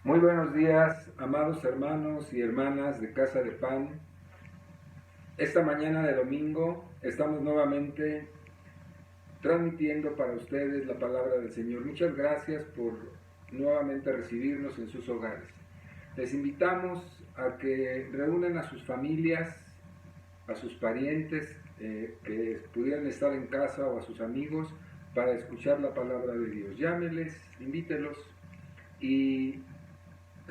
Muy buenos días, amados hermanos y hermanas de Casa de Pan. Esta mañana de domingo estamos nuevamente transmitiendo para ustedes la palabra del Señor. Muchas gracias por nuevamente recibirnos en sus hogares. Les invitamos a que reúnan a sus familias, a sus parientes que pudieran estar en casa o a sus amigos para escuchar la palabra de Dios. Llámenles, invítelos y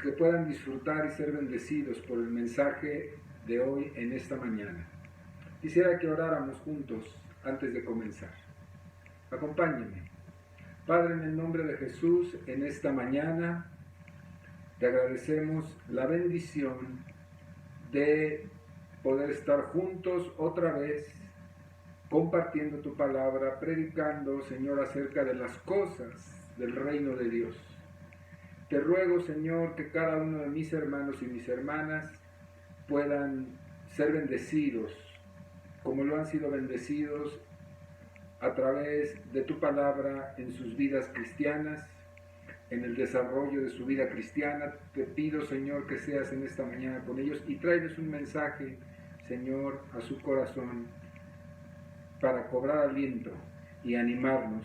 que puedan disfrutar y ser bendecidos por el mensaje de hoy en esta mañana. Quisiera que oráramos juntos antes de comenzar. Acompáñenme. Padre, en el nombre de Jesús, en esta mañana te agradecemos la bendición de poder estar juntos otra vez, compartiendo tu palabra, predicando, Señor, acerca de las cosas del reino de Dios. Te ruego, Señor, que cada uno de mis hermanos y mis hermanas puedan ser bendecidos, como lo han sido bendecidos a través de tu palabra en sus vidas cristianas, en el desarrollo de su vida cristiana. Te pido, Señor, que seas en esta mañana con ellos y tráeles un mensaje, Señor, a su corazón para cobrar aliento y animarnos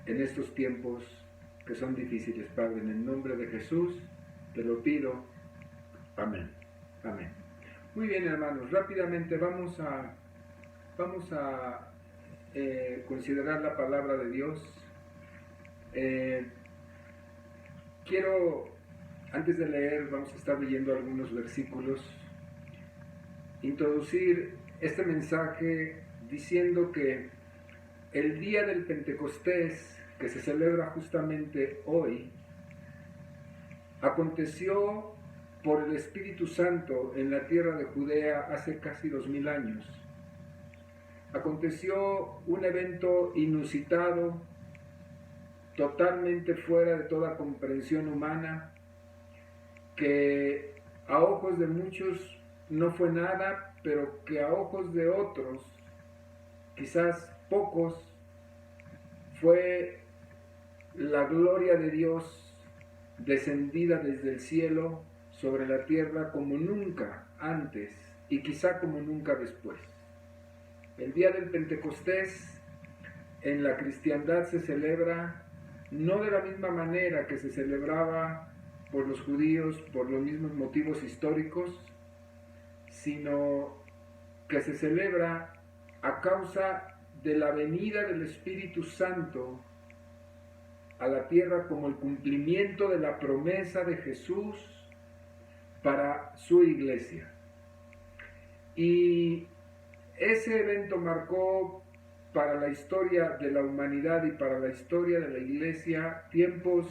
en estos tiempos que son difíciles, Padre. En el nombre de Jesús te lo pido. Amén. Amén. Muy bien, hermanos, rápidamente vamos a considerar la palabra de Dios. Quiero, antes de leer, vamos a estar leyendo algunos versículos, introducir este mensaje diciendo que el día del Pentecostés, que se celebra justamente hoy, aconteció por el Espíritu Santo en la tierra de Judea hace casi 2000 años. Aconteció un evento inusitado, totalmente fuera de toda comprensión humana, que a ojos de muchos no fue nada, pero que a ojos de otros, quizás pocos, fue la gloria de Dios descendida desde el cielo sobre la tierra como nunca antes y quizá como nunca después. El día del Pentecostés en la cristiandad se celebra no de la misma manera que se celebraba por los judíos por los mismos motivos históricos, sino que se celebra a causa de la venida del Espíritu Santo a la tierra como el cumplimiento de la promesa de Jesús para su iglesia. Y ese evento marcó para la historia de la humanidad y para la historia de la iglesia tiempos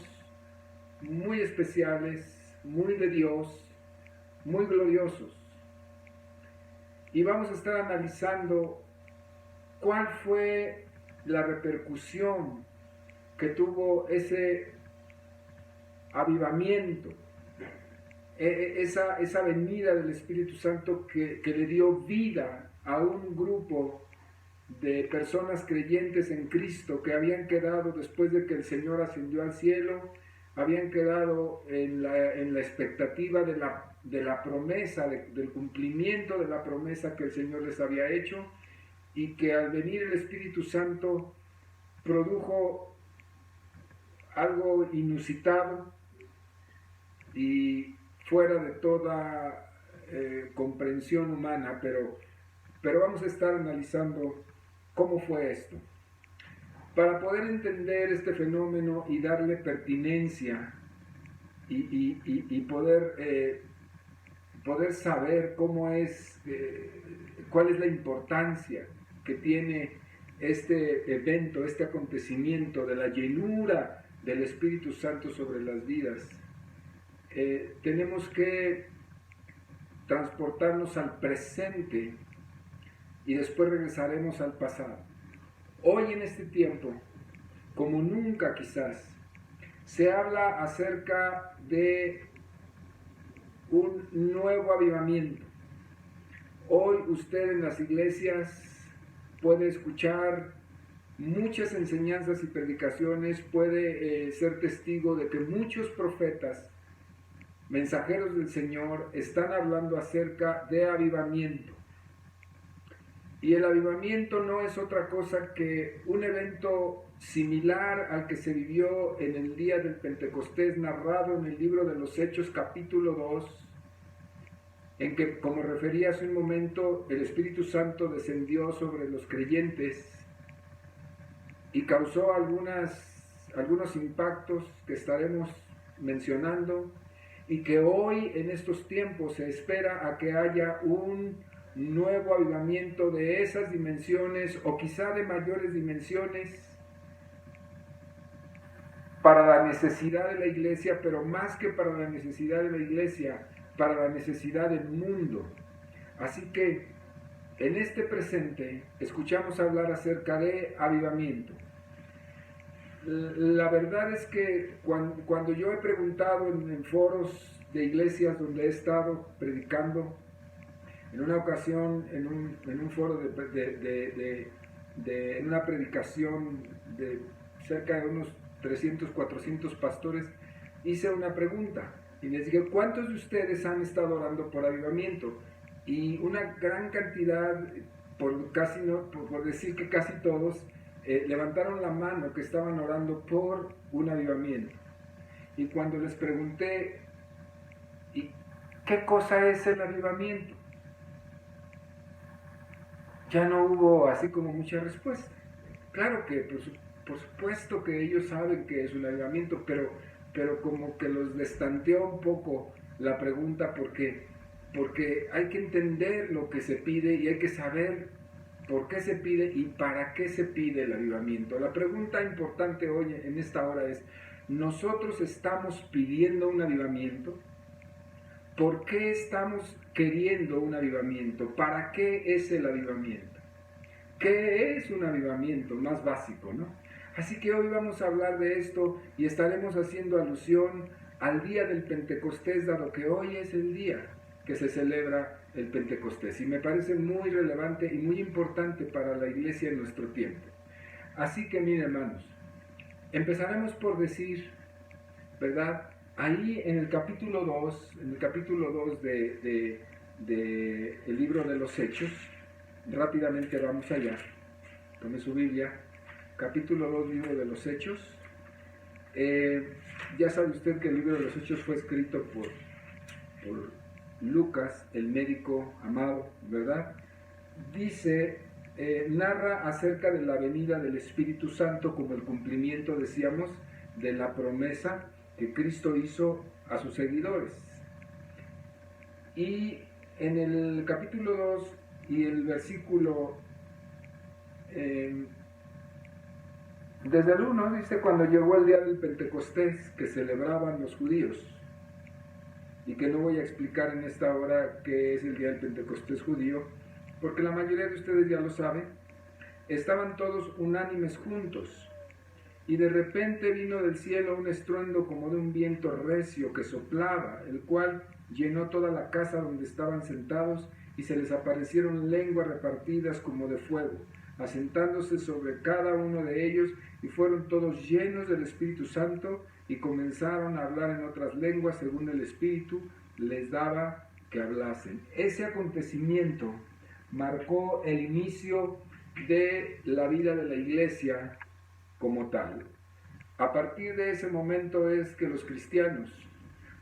muy especiales, muy de Dios, muy gloriosos. Y vamos a estar analizando cuál fue la repercusión que tuvo ese avivamiento, esa venida del Espíritu Santo que le dio vida a un grupo de personas creyentes en Cristo que habían quedado después de que el Señor ascendió al cielo, habían quedado en la expectativa de la promesa, del cumplimiento de la promesa que el Señor les había hecho, y que al venir el Espíritu Santo produjo algo inusitado y fuera de toda comprensión humana, pero vamos a estar analizando cómo fue esto. Para poder entender este fenómeno y darle pertinencia y poder saber cómo es, cuál es la importancia que tiene este evento, este acontecimiento de la llenura del Espíritu Santo sobre las vidas, tenemos que transportarnos al presente y después regresaremos al pasado. Hoy en este tiempo, como nunca quizás, se habla acerca de un nuevo avivamiento. Hoy usted en las iglesias puede escuchar muchas enseñanzas y predicaciones, puede ser testigo de que muchos profetas mensajeros del Señor, están hablando acerca de avivamiento. Y el avivamiento no es otra cosa que un evento similar al que se vivió en el día del Pentecostés, narrado en el libro de los Hechos capítulo 2, en que, como refería hace un momento, el Espíritu Santo descendió sobre los creyentes y causó algunos impactos que estaremos mencionando, y que hoy en estos tiempos se espera a que haya un nuevo avivamiento de esas dimensiones, o quizá de mayores dimensiones, para la necesidad de la iglesia, pero más que para la necesidad de la iglesia, para la necesidad del mundo. Así que en este presente escuchamos hablar acerca de avivamiento. La verdad es que cuando yo he preguntado en foros de iglesias donde he estado predicando, en una ocasión en un foro en una predicación de cerca de unos 300, 400 pastores, hice una pregunta y les dije: ¿cuántos de ustedes han estado orando por avivamiento? Y una gran cantidad, por decir que casi todos, levantaron la mano que estaban orando por un avivamiento. Y cuando les pregunté: ¿y qué cosa es el avivamiento?, ya no hubo así como mucha respuesta. Claro que por supuesto que ellos saben que es un avivamiento, pero como que los destanteó un poco la pregunta, porque hay que entender lo que se pide y hay que saber por qué se pide y para qué se pide el avivamiento. La pregunta importante hoy en esta hora es: ¿nosotros estamos pidiendo un avivamiento? ¿Por qué estamos queriendo un avivamiento? ¿Para qué es el avivamiento? ¿Qué es un avivamiento? Más básico, ¿no? Así que hoy vamos a hablar de esto y estaremos haciendo alusión al día del Pentecostés, dado que hoy es el día que se celebra el Pentecostés. Y me parece muy relevante y muy importante para la iglesia en nuestro tiempo. Así que, miren, hermanos, empezaremos por decir, ¿verdad? Ahí en el capítulo 2, de el libro de los Hechos, rápidamente vamos allá, tome su Biblia, capítulo 2, libro de los Hechos. Ya sabe usted que el libro de los Hechos fue escrito por Lucas, el médico amado, ¿verdad? Dice, narra acerca de la venida del Espíritu Santo como el cumplimiento, decíamos, de la promesa que Cristo hizo a sus seguidores. Y en el capítulo 2 y el versículo, desde el 1, dice: cuando llegó el día del Pentecostés que celebraban los judíos, y que no voy a explicar en esta hora qué es el día del Pentecostés judío, porque la mayoría de ustedes ya lo saben. Estaban todos unánimes juntos, y de repente vino del cielo un estruendo como de un viento recio que soplaba, el cual llenó toda la casa donde estaban sentados, y se les aparecieron lenguas repartidas como de fuego, asentándose sobre cada uno de ellos, y fueron todos llenos del Espíritu Santo, y comenzaron a hablar en otras lenguas según el Espíritu les daba que hablasen. Ese acontecimiento marcó el inicio de la vida de la iglesia como tal. A partir de ese momento es que los cristianos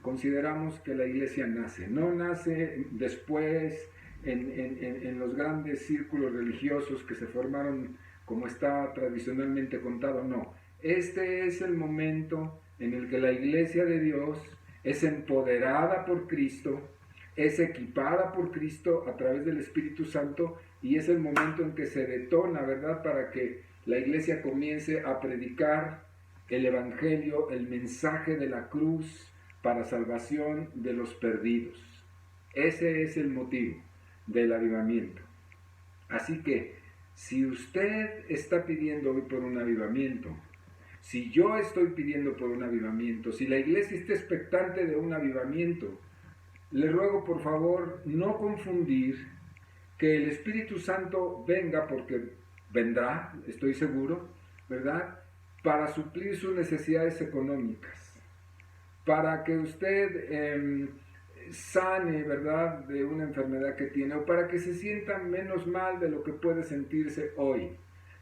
consideramos que la iglesia nace. No nace después en los grandes círculos religiosos que se formaron como está tradicionalmente contado, no. Este es el momento en el que la iglesia de Dios es empoderada por Cristo, es equipada por Cristo a través del Espíritu Santo, y es el momento en que se detona, ¿verdad?, para que la iglesia comience a predicar el Evangelio, el mensaje de la cruz para salvación de los perdidos. Ese es el motivo del avivamiento. Así que, si usted está pidiendo hoy por un avivamiento, si yo estoy pidiendo por un avivamiento, si la iglesia está expectante de un avivamiento, le ruego por favor no confundir que el Espíritu Santo venga, porque vendrá, estoy seguro, ¿verdad?, para suplir sus necesidades económicas, para que usted sane, ¿verdad?, de una enfermedad que tiene, o para que se sienta menos mal de lo que puede sentirse hoy.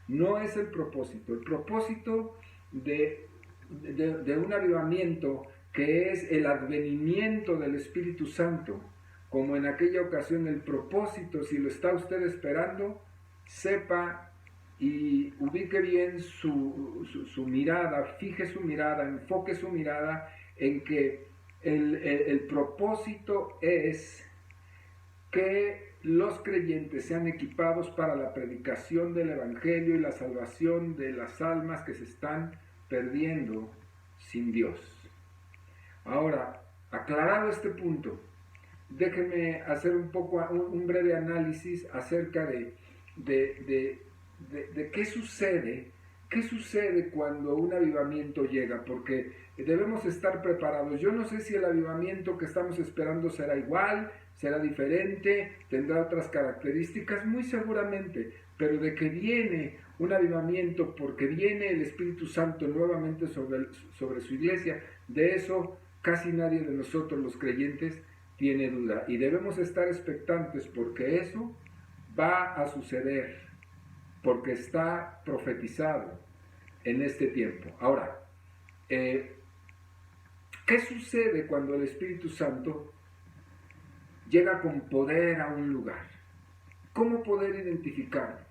No es el propósito. El propósito de un avivamiento, que es el advenimiento del Espíritu Santo, como en aquella ocasión el propósito, si lo está usted esperando, sepa y ubique bien su mirada, fije su mirada, enfoque su mirada en que el propósito es que los creyentes sean equipados para la predicación del Evangelio y la salvación de las almas que se están perdiendo sin Dios. Ahora, aclarado este punto, déjenme hacer un breve análisis acerca de qué sucede cuando un avivamiento llega, porque debemos estar preparados. Yo no sé si el avivamiento que estamos esperando será igual, será diferente, tendrá otras características, muy seguramente, pero de que viene un avivamiento porque viene el Espíritu Santo nuevamente sobre su iglesia, de eso casi nadie de nosotros los creyentes tiene duda, y debemos estar expectantes porque eso va a suceder, porque está profetizado en este tiempo. Ahora, ¿qué sucede cuando el Espíritu Santo llega con poder a un lugar? ¿Cómo poder identificarlo?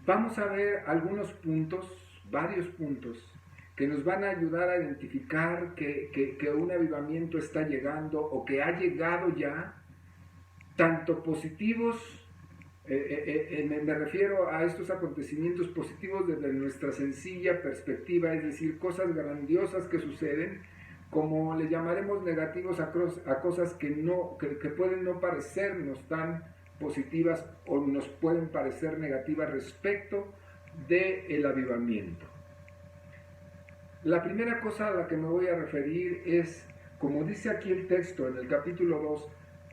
Vamos a ver algunos puntos, varios puntos, que nos van a ayudar a identificar que un avivamiento está llegando o que ha llegado ya, tanto positivos, me refiero a estos acontecimientos positivos desde nuestra sencilla perspectiva, es decir, cosas grandiosas que suceden, como le llamaremos negativos a cosas que pueden no parecernos tan positivas o nos pueden parecer negativas respecto del avivamiento. La primera cosa a la que me voy a referir es, como dice aquí el texto en el capítulo 2,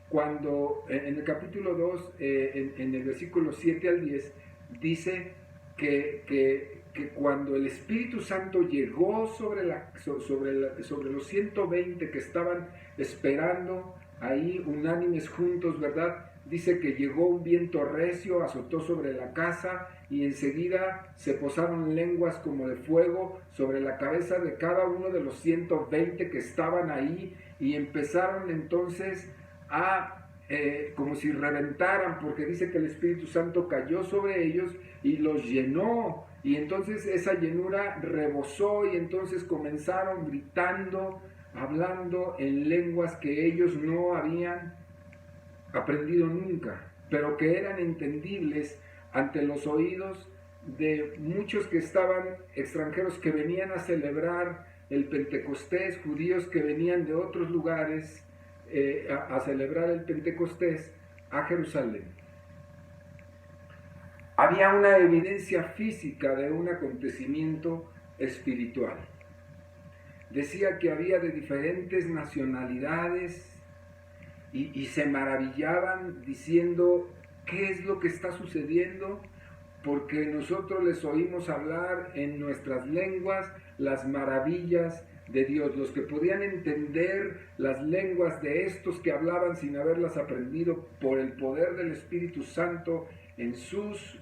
cuando en el capítulo 2, en el versículo 7 al 10, dice que cuando el Espíritu Santo llegó sobre los 120 que estaban esperando ahí unánimes juntos, ¿verdad? Dice que llegó un viento recio, azotó sobre la casa y enseguida se posaron lenguas como de fuego sobre la cabeza de cada uno de los 120 que estaban ahí, y empezaron entonces como si reventaran, porque dice que el Espíritu Santo cayó sobre ellos y los llenó, y entonces esa llenura rebosó, y entonces comenzaron gritando, hablando en lenguas que ellos no habían aprendido nunca, pero que eran entendibles ante los oídos de muchos que estaban extranjeros, que venían a celebrar el Pentecostés, judíos que venían de otros lugares a celebrar el Pentecostés a Jerusalén. Había una evidencia física de un acontecimiento espiritual. Decía que había de diferentes nacionalidades y se maravillaban diciendo: ¿qué es lo que está sucediendo? Porque nosotros les oímos hablar en nuestras lenguas las maravillas de Dios. Los que podían entender las lenguas de estos que hablaban sin haberlas aprendido por el poder del Espíritu Santo en sus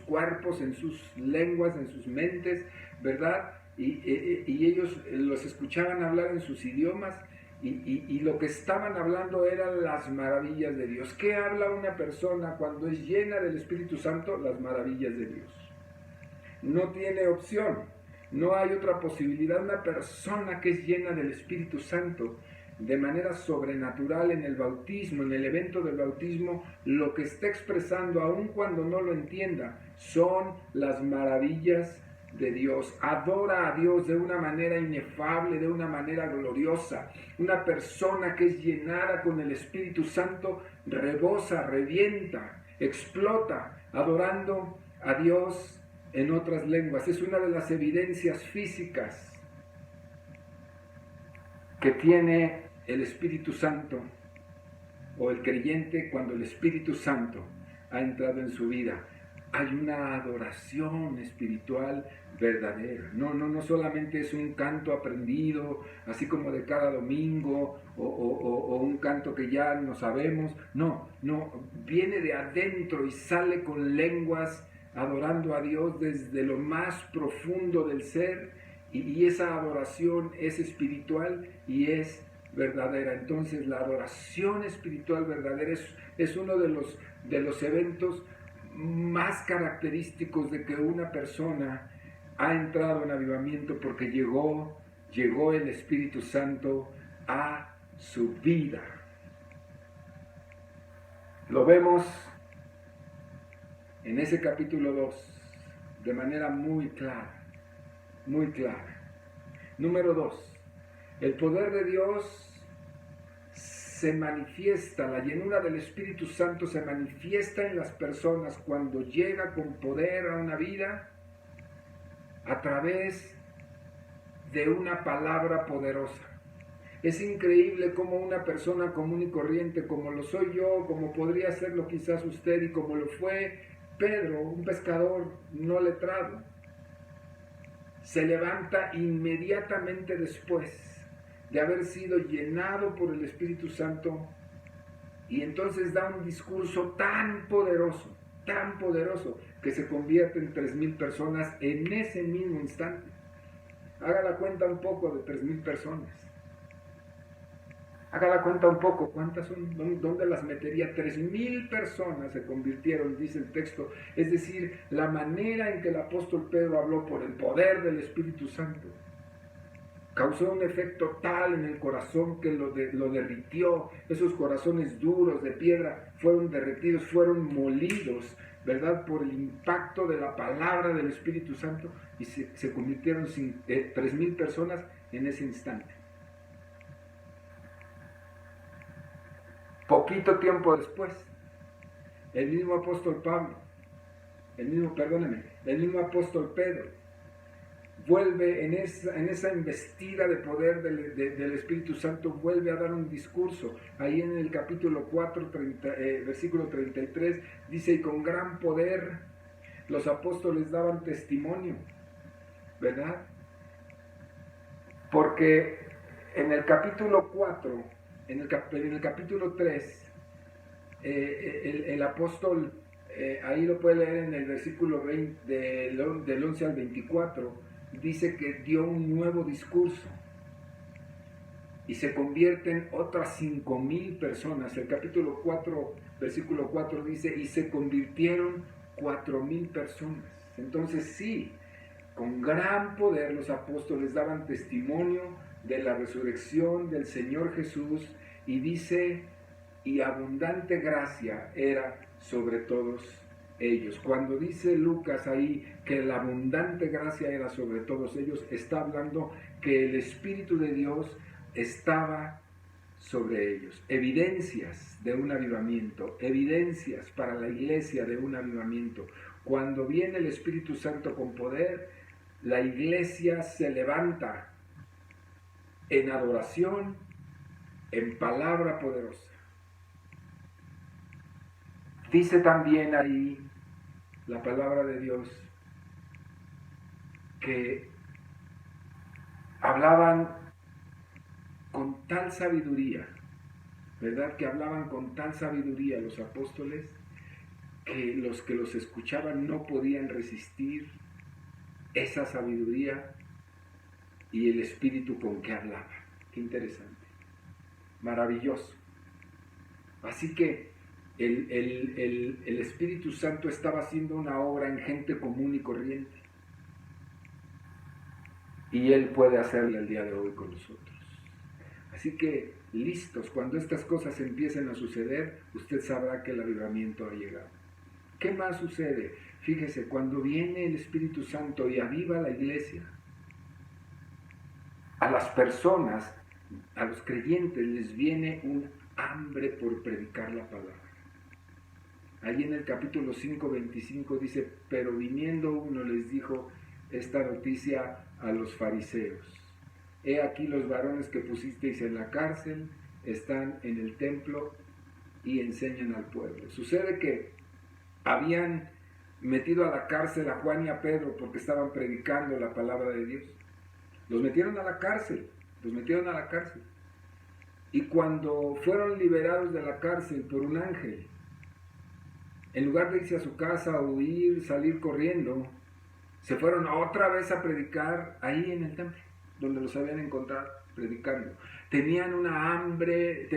cuerpos, en sus lenguas, en sus mentes, ¿verdad? Y ellos los escuchaban hablar en sus idiomas, y lo que estaban hablando eran las maravillas de Dios. ¿Qué habla una persona cuando es llena del Espíritu Santo? Las maravillas de Dios. No tiene opción, no hay otra posibilidad. Una persona que es llena del Espíritu Santo de manera sobrenatural en el bautismo, en el evento del bautismo, lo que está expresando, aun cuando no lo entienda, son las maravillas de Dios. Adora a Dios de una manera inefable, de una manera gloriosa. Una persona que es llenada con el Espíritu Santo rebosa, revienta, explota, adorando a Dios en otras lenguas. Es una de las evidencias físicas que tiene el Espíritu Santo, o el creyente, cuando el Espíritu Santo ha entrado en su vida. hay una adoración espiritual verdadera. No solamente es un canto aprendido, así como de cada domingo, o un canto que ya no sabemos. No, viene de adentro y sale con lenguas adorando a Dios desde lo más profundo del ser, y esa adoración es espiritual y es verdadera. Entonces la adoración espiritual verdadera es uno de los eventos más característicos de que una persona ha entrado en avivamiento, porque llegó el Espíritu Santo a su vida. Lo vemos en ese capítulo 2 de manera muy clara, muy clara. Número 2, el poder de Dios se manifiesta, la llenura del Espíritu Santo se manifiesta en las personas cuando llega con poder a una vida a través de una palabra poderosa. Es increíble cómo una persona común y corriente, como lo soy yo, como podría serlo quizás usted y como lo fue Pedro, un pescador no letrado, se levanta inmediatamente después de haber sido llenado por el Espíritu Santo, y entonces da un discurso tan poderoso, que se convierte en 3,000 personas en ese mismo instante. Haga la cuenta un poco de 3,000 personas. Haga la cuenta un poco, ¿cuántas son? ¿Dónde las metería? 3,000 personas se convirtieron, dice el texto. Es decir, la manera en que el apóstol Pedro habló por el poder del Espíritu Santo causó un efecto tal en el corazón que lo derritió. Esos corazones duros de piedra fueron derretidos, fueron molidos, ¿verdad?, por el impacto de la palabra del Espíritu Santo, y se convirtieron 3,000 personas en ese instante. Poquito tiempo después, el mismo apóstol apóstol Pedro vuelve en esa investida de poder del Espíritu Santo, vuelve a dar un discurso. Ahí en el capítulo 4, versículo 33, dice: y con gran poder los apóstoles daban testimonio, ¿verdad? Porque en el capítulo 4, en el capítulo 3, el apóstol, ahí lo puede leer en el versículo 20, del 11 al 24, dice que dio un nuevo discurso y se convierten otras 5,000 personas. El capítulo 4, versículo 4 dice: y se convirtieron 4,000 personas. Entonces sí, con gran poder los apóstoles daban testimonio de la resurrección del Señor Jesús, y dice: y abundante gracia era sobre todos ellos. Cuando dice Lucas ahí que la abundante gracia era sobre todos ellos, está hablando que el Espíritu de Dios estaba sobre ellos. Evidencias de un avivamiento, evidencias para la iglesia de un avivamiento. Cuando viene el Espíritu Santo con poder, la iglesia se levanta en adoración, en palabra poderosa. Dice también ahí la palabra de Dios que hablaban con tal sabiduría, ¿verdad? Que hablaban con tal sabiduría los apóstoles que los escuchaban no podían resistir esa sabiduría y el espíritu con que hablaban. Qué interesante, maravilloso. Así que el Espíritu Santo estaba haciendo una obra en gente común y corriente, y Él puede hacerla el día de hoy con nosotros. Así que listos, cuando estas cosas empiecen a suceder, usted sabrá que el avivamiento ha llegado. ¿Qué más sucede? Fíjese, cuando viene el Espíritu Santo y aviva la iglesia, a las personas, a los creyentes, les viene un hambre por predicar la palabra. Ahí en el capítulo 5, 25 dice: pero viniendo uno les dijo esta noticia a los fariseos: he aquí los varones que pusisteis en la cárcel están en el templo y enseñan al pueblo. Sucede que habían metido a la cárcel a Juan y a Pedro porque estaban predicando la palabra de Dios. Los metieron a la cárcel, los metieron a la cárcel. Y cuando fueron liberados de la cárcel por un ángel, en lugar de irse a su casa, huir, salir corriendo, se fueron otra vez a predicar ahí en el templo, donde los habían encontrado predicando. Tenían una hambre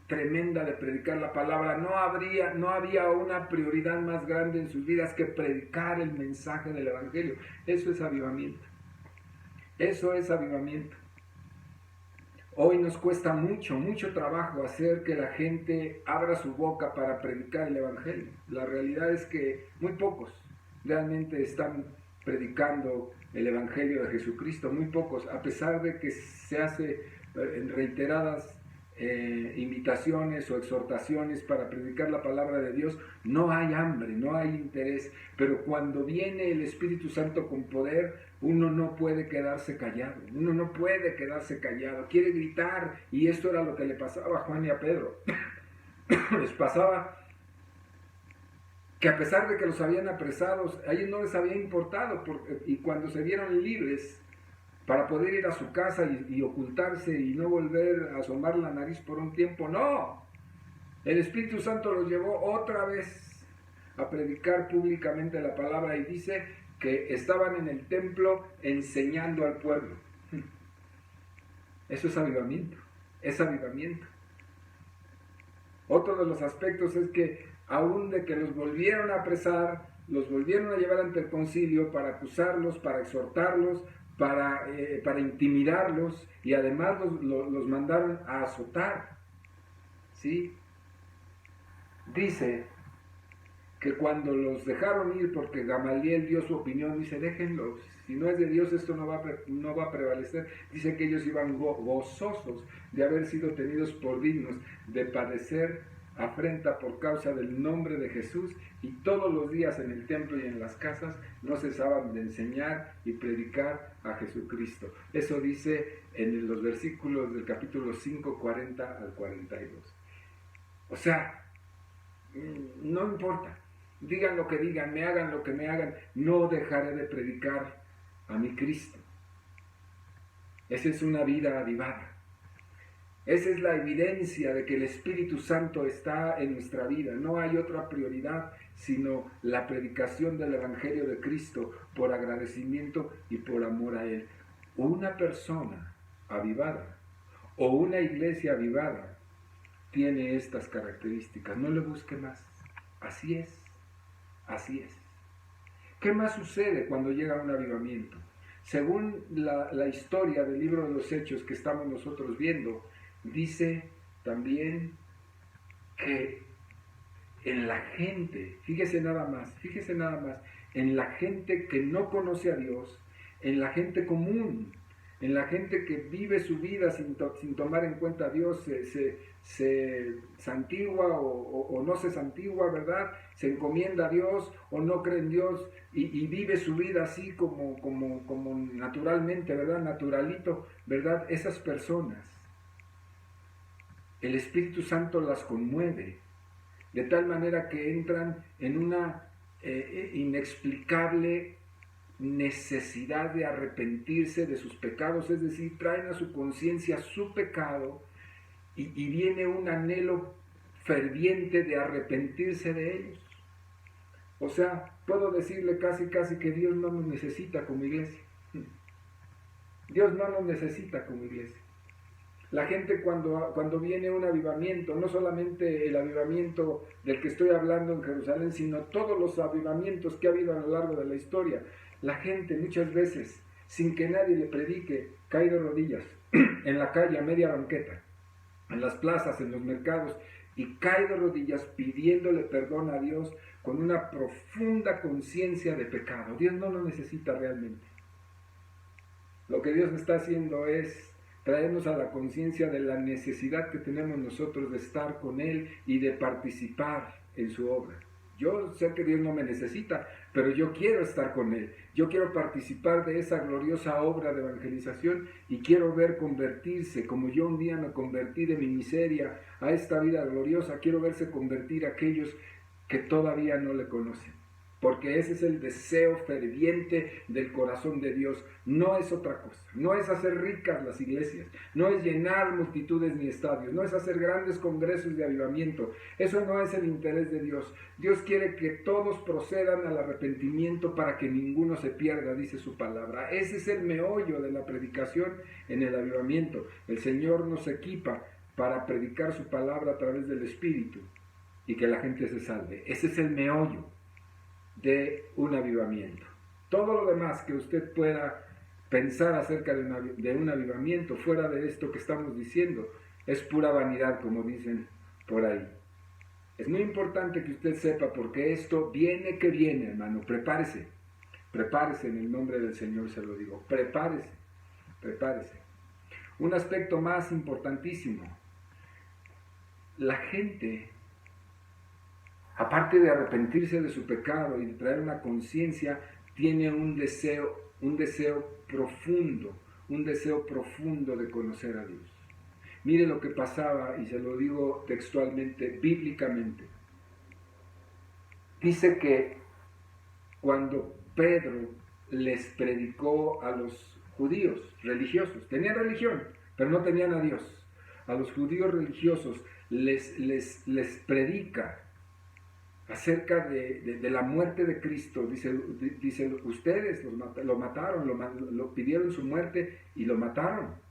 tremenda de predicar la palabra. No había una prioridad más grande en sus vidas que predicar el mensaje del Evangelio. Eso es avivamiento. Eso es avivamiento. Hoy nos cuesta mucho trabajo hacer que la gente abra su boca para predicar el Evangelio. La realidad es que muy pocos realmente están predicando el Evangelio de Jesucristo, muy pocos, a pesar de que se hace en reiteradas invitaciones o exhortaciones para predicar la palabra de Dios. No hay hambre, no hay interés, pero cuando viene el Espíritu Santo con poder, uno no puede quedarse callado, quiere gritar, y esto era lo que le pasaba a Juan y a Pedro. Les pasaba que a pesar de que los habían apresado, a ellos no les había importado, y cuando se vieron libres para poder ir a su casa y ocultarse y no volver a asomar la nariz por un tiempo, no, el Espíritu Santo los llevó otra vez a predicar públicamente la palabra, y dice que estaban en el templo enseñando al pueblo. Eso es avivamiento, es avivamiento. Otro de los aspectos es que aún de que los volvieron a apresar, los volvieron a llevar ante el concilio para acusarlos, para exhortarlos, para intimidarlos, y además los mandaron a azotar. ¿Sí? Dice que cuando los dejaron ir, porque Gamaliel dio su opinión, dice, déjenlos, si no es de Dios esto no va a prevalecer. Dice que ellos iban gozosos de haber sido tenidos por dignos de padecer afrenta por causa del nombre de Jesús, y todos los días en el templo y en las casas no cesaban de enseñar y predicar a Jesucristo. Eso dice en los versículos del capítulo 5, 40 al 42. O sea, no importa, digan lo que digan, me hagan lo que me hagan, no dejaré de predicar a mi Cristo. Esa es una vida avivada. Esa es la evidencia de que el Espíritu Santo está en nuestra vida. No hay otra prioridad sino la predicación del Evangelio de Cristo por agradecimiento y por amor a Él. Una persona avivada o una iglesia avivada tiene estas características. No le busque más. Así es. Así es. ¿Qué más sucede cuando llega un avivamiento? Según la historia del libro de los Hechos que estamos nosotros viendo, dice también que en la gente, fíjese nada más, en la gente que no conoce a Dios, en la gente común, en la gente que vive su vida sin tomar en cuenta a Dios, se santigua o no se santigua, ¿verdad? Se encomienda a Dios o no cree en Dios y vive su vida así como naturalmente, ¿verdad? Naturalito, ¿verdad? Esas personas, el Espíritu Santo las conmueve, de tal manera que entran en una inexplicable necesidad de arrepentirse de sus pecados, es decir, traen a su conciencia su pecado y viene un anhelo ferviente de arrepentirse de ellos. O sea, puedo decirle casi que Dios no nos necesita como iglesia. Dios no nos necesita como iglesia. La gente cuando viene un avivamiento, no solamente el avivamiento del que estoy hablando en Jerusalén, sino todos los avivamientos que ha habido a lo largo de la historia, la gente muchas veces, sin que nadie le predique, cae de rodillas en la calle a media banqueta, en las plazas, en los mercados, y cae de rodillas pidiéndole perdón a Dios con una profunda conciencia de pecado. Dios no lo necesita realmente. Lo que Dios está haciendo es traernos a la conciencia de la necesidad que tenemos nosotros de estar con Él y de participar en su obra. Yo sé que Dios no me necesita, pero yo quiero estar con Él. Yo quiero participar de esa gloriosa obra de evangelización y quiero ver convertirse, como yo un día me convertí de mi miseria a esta vida gloriosa, quiero verse convertir a aquellos que todavía no le conocen. Porque ese es el deseo ferviente del corazón de Dios. No es otra cosa. No es hacer ricas las iglesias. No es llenar multitudes ni estadios. No es hacer grandes congresos de avivamiento. Eso no es el interés de Dios. Dios quiere que todos procedan al arrepentimiento para que ninguno se pierda, dice su palabra. Ese es el meollo de la predicación en el avivamiento. El Señor nos equipa para predicar su palabra a través del Espíritu y que la gente se salve. Ese es el meollo de un avivamiento. Todo lo demás que usted pueda pensar acerca de un avivamiento fuera de esto que estamos diciendo es pura vanidad, como dicen por ahí. Es muy importante que usted sepa, porque esto viene que viene, hermano. Prepárese en el nombre del Señor, se lo digo. Prepárese. Un aspecto más importantísimo: la gente, aparte de arrepentirse de su pecado y de traer una conciencia, tiene un deseo profundo de conocer a Dios. Mire lo que pasaba, y se lo digo textualmente, bíblicamente. Dice que cuando Pedro les predicó a los judíos religiosos, tenían religión, pero no tenían a Dios. A los judíos religiosos les predica acerca de la muerte de Cristo. Dice ustedes lo mataron, lo pidieron su muerte y lo mataron.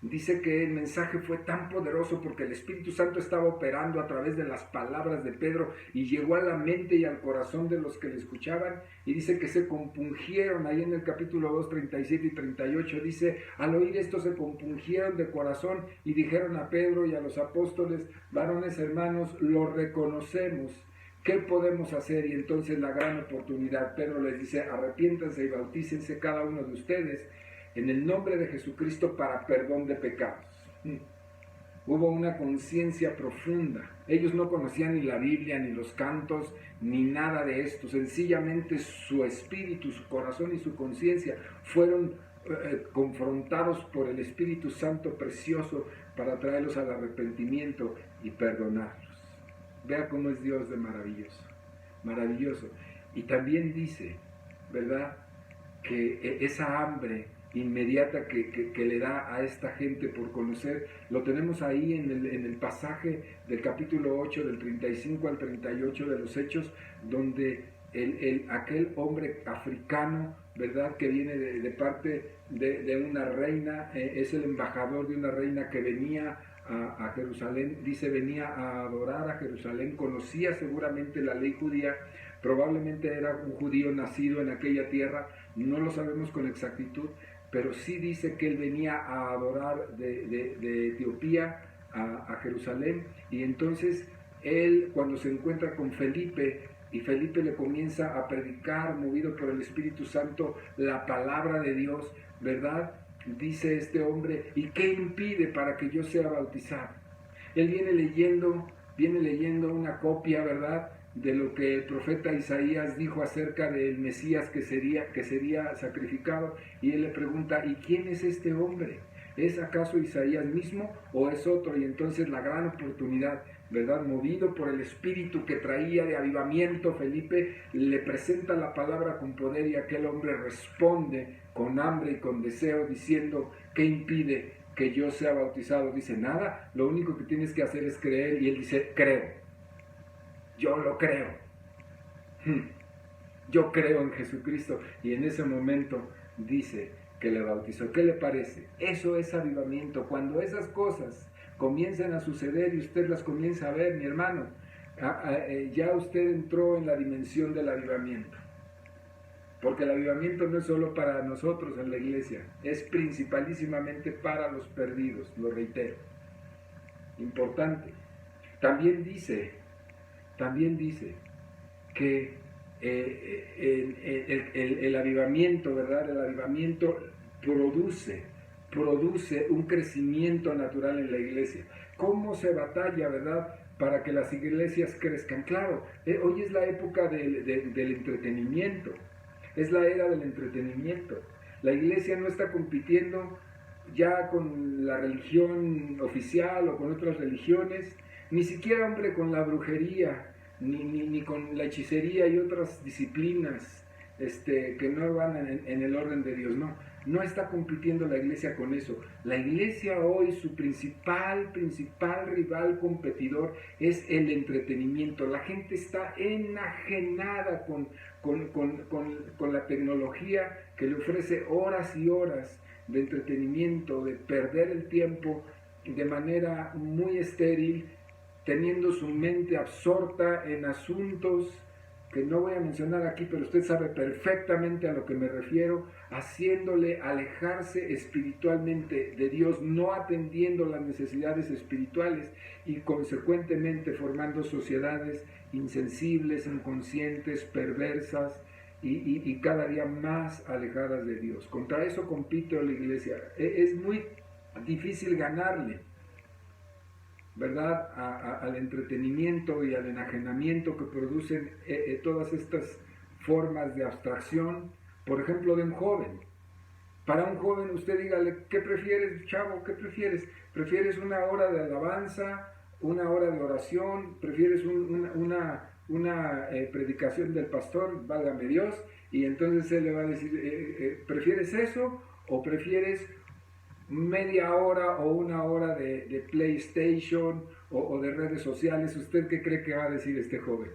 Dice que el mensaje fue tan poderoso porque el Espíritu Santo estaba operando a través de las palabras de Pedro y llegó a la mente y al corazón de los que le escuchaban, y dice que se compungieron. Ahí en el capítulo 2, 37 y 38 dice: al oír esto se compungieron de corazón y dijeron a Pedro y a los apóstoles: varones hermanos, lo reconocemos. ¿Qué podemos hacer? Y entonces la gran oportunidad, Pedro les dice: arrepiéntanse y bautícense cada uno de ustedes en el nombre de Jesucristo para perdón de pecados. Hubo una conciencia profunda. Ellos no conocían ni la Biblia, ni los cantos, ni nada de esto. Sencillamente su espíritu, su corazón y su conciencia fueron confrontados por el Espíritu Santo precioso para traerlos al arrepentimiento y perdonarlos. Vea cómo es Dios de maravilloso. Maravilloso. Y también dice, ¿verdad?, que esa hambre inmediata que le da a esta gente por conocer, lo tenemos ahí en el pasaje del capítulo 8, del 35 al 38 de los Hechos, donde aquel hombre africano, ¿verdad?, que viene de parte de una reina, es el embajador de una reina que venía a Jerusalén, dice, venía a adorar a Jerusalén, conocía seguramente la ley judía, probablemente era un judío nacido en aquella tierra, no lo sabemos con exactitud, pero sí dice que él venía a adorar de Etiopía a Jerusalén, y entonces él, cuando se encuentra con Felipe, y Felipe le comienza a predicar, movido por el Espíritu Santo, la palabra de Dios, ¿verdad?, dice este hombre: ¿y qué impide para que yo sea bautizado? Él viene leyendo una copia, ¿verdad?, de lo que el profeta Isaías dijo acerca del Mesías que sería sacrificado, y él le pregunta: ¿y quién es este hombre? ¿Es acaso Isaías mismo o es otro? Y entonces la gran oportunidad, ¿verdad?, movido por el espíritu que traía de avivamiento, Felipe le presenta la palabra con poder, y aquel hombre responde con hambre y con deseo diciendo: ¿qué impide que yo sea bautizado? Dice: nada, lo único que tienes que hacer es creer. Y él dice: creo, yo lo creo, yo creo en Jesucristo. Y en ese momento dice que le bautizó. ¿Qué le parece? Eso es avivamiento. Cuando esas cosas comienzan a suceder y usted las comienza a ver, mi hermano, ya usted entró en la dimensión del avivamiento. Porque el avivamiento no es solo para nosotros en la iglesia, es principalísimamente para los perdidos, lo reitero. Importante. También dice que el avivamiento, ¿verdad?, el avivamiento produce un crecimiento natural en la iglesia. ¿Cómo se batalla, verdad?, para que las iglesias crezcan? Claro, hoy es la época del entretenimiento, es la era del entretenimiento. La iglesia no está compitiendo ya con la religión oficial o con otras religiones, ni siquiera, hombre, con la brujería, ni con la hechicería y otras disciplinas que no van en el orden de Dios, no está compitiendo la iglesia con eso. La iglesia hoy, su principal rival competidor es el entretenimiento. La gente está enajenada con la tecnología que le ofrece horas y horas de entretenimiento, de perder el tiempo de manera muy estéril, teniendo su mente absorta en asuntos que no voy a mencionar aquí, pero usted sabe perfectamente a lo que me refiero, haciéndole alejarse espiritualmente de Dios, no atendiendo las necesidades espirituales y consecuentemente formando sociedades insensibles, inconscientes, perversas y cada día más alejadas de Dios. Contra eso compite la iglesia. Es muy difícil ganarle, ¿verdad?, al entretenimiento y al enajenamiento que producen todas estas formas de abstracción. Por ejemplo, de un joven. Para un joven, usted dígale, ¿qué prefieres, chavo? ¿Qué prefieres? ¿Prefieres una hora de alabanza, una hora de oración? ¿Prefieres una predicación del pastor, válgame Dios? Y entonces él le va a decir, ¿prefieres eso o prefieres media hora o una hora de PlayStation o de redes sociales? ¿Usted qué cree que va a decir este joven?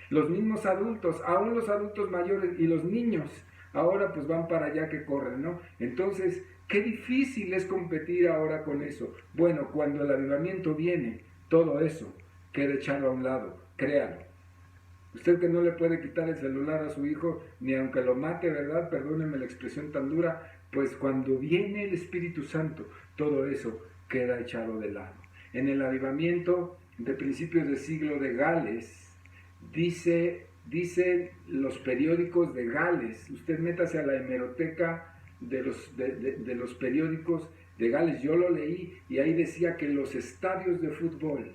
Los mismos adultos, aún los adultos mayores y los niños, ahora pues van para allá que corren, ¿no? Entonces, qué difícil es competir ahora con eso. Bueno, cuando el avivamiento viene, todo eso queda echado a un lado, créalo. Usted que no le puede quitar el celular a su hijo, ni aunque lo mate, ¿verdad? Perdónenme la expresión tan dura, pues cuando viene el Espíritu Santo, todo eso queda echado de lado. En el avivamiento de principios del siglo de Gales, dicen los periódicos de Gales, usted métase a la hemeroteca de los periódicos de Gales, yo lo leí y ahí decía que los estadios de fútbol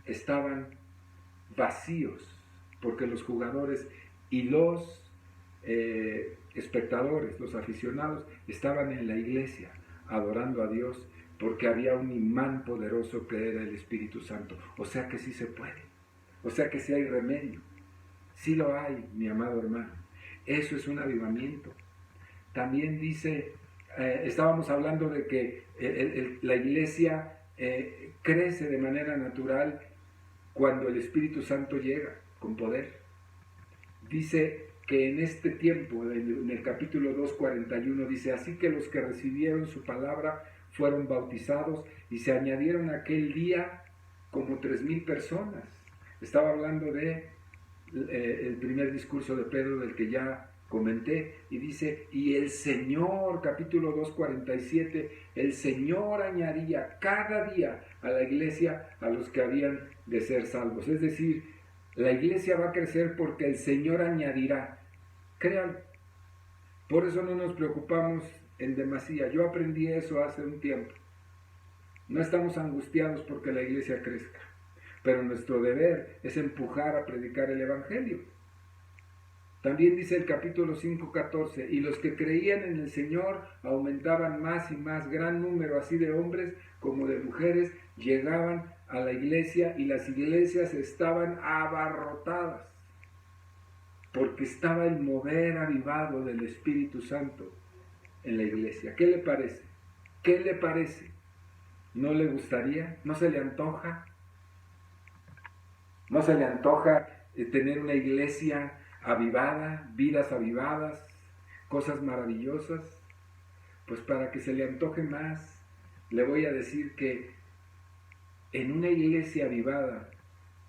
estaban vacíos, porque los jugadores y los espectadores, los aficionados, estaban en la iglesia adorando a Dios, porque había un imán poderoso que era el Espíritu Santo. O sea que sí se puede, o sea que sí hay remedio, sí lo hay, mi amado hermano. Eso es un avivamiento. También dice, estábamos hablando de que la iglesia crece de manera natural cuando el Espíritu Santo llega con poder. Dice que en este tiempo, en el capítulo 2:41, dice, así que los que recibieron su palabra fueron bautizados y se añadieron aquel día como 3,000 personas. Estaba hablando de el primer discurso de Pedro, del que ya comenté, y dice, y el Señor, capítulo 2:47, el Señor añadía cada día a la iglesia a los que habían de ser salvos. Es decir, la iglesia va a crecer porque el Señor añadirá. Créanlo. Por eso no nos preocupamos en demasía. Yo aprendí eso hace un tiempo. No estamos angustiados porque la iglesia crezca, pero nuestro deber es empujar a predicar el Evangelio. También dice el capítulo 5:14, y los que creían en el Señor aumentaban más y más, gran número así de hombres como de mujeres llegaban a la iglesia, y las iglesias estaban abarrotadas, porque estaba el mover avivado del Espíritu Santo en la iglesia. ¿Qué le parece? ¿Qué le parece? ¿No le gustaría? ¿No se le antoja? ¿No se le antoja tener una iglesia avivada, vidas avivadas, cosas maravillosas? Pues para que se le antoje más, le voy a decir que en una iglesia avivada